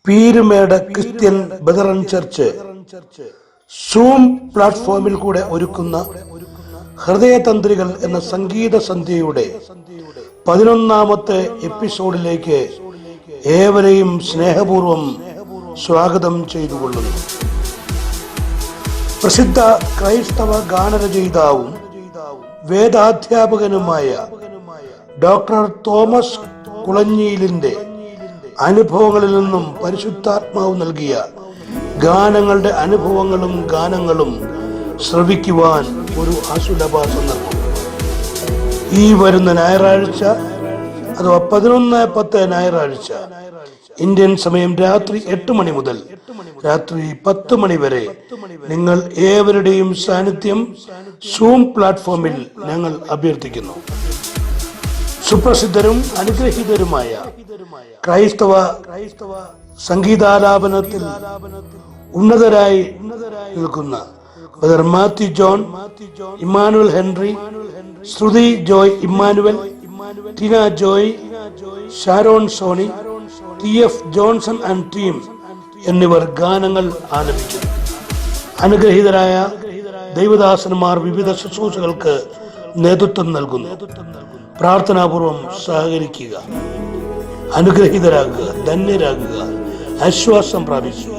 Peermade Christian Brethren Church Zoom പ്ലാറ്റ്ഫോമിൽ കൂടെ ഒരുക്കുന്ന ഹൃദയതന്ത്രികൾ എന്ന സംഗീത സന്ധ്യയുടെ 11ാമത്തെ എപ്പിസോഡിലേക്ക് ഏവരെയും സ്നേഹപൂർവം സ്വാഗതം ചെയ്തുകൊള്ളുന്നു. പ്രസിദ്ധ ക്രൈസ്തവ ഗാനരചയിതാവും വേദാധ്യാപകനുമായ ഡോക്ടർ തോമസ് കുളഞ്ഞിലിന്റെ അനുഭവങ്ങളിൽ നിന്നും പരിശുദ്ധാത്മാവ് നൽകിയ ഗാനങ്ങളുടെ അനുഭവങ്ങളും ഗാനങ്ങളും ശ്രവിക്കുവാൻ ഒരു അസുലഭ സന്ദർഭം. ഈ വരുന്ന ഞായറാഴ്ച അഥവാ 11/10 ഞായറാഴ്ച ഇന്ത്യൻ സമയം രാത്രി 8 മണി മുതൽ രാത്രി 10 മണി വരെ നിങ്ങൾ ഏവരുടെയും സാന്നിധ്യം സൂം പ്ലാറ്റ്ഫോമിൽ ഞങ്ങൾ അഭ്യർത്ഥിക്കുന്നു. സുപ്രസിദ്ധരും അനുഗ്രഹീതരുമായ ക്രൈസ്തവ സംഗീതാലാപനത്തിൽ ഉന്നതരായി നിൽക്കുന്ന brother Mathew John, Emmanuel Henry, Shruthi Joy Emmanuel, Tina Joy, Sharon Sony, TF Johnson and team എന്നിവർ ഗാനങ്ങൾ ആലപിക്കുന്നു. അനുഗ്രഹീതരായ ദൈവദാസന്മാർ വിവിധ ശുശ്രൂഷകൾക്ക് നേതൃത്വം നൽകുന്നു. പ്രാർത്ഥനാപൂർവം സഹകരിക്കുക, അനുഗ്രഹീതരാകുക, ധന്യരാകുക, ആശ്വാസം പ്രാപിക്കുക.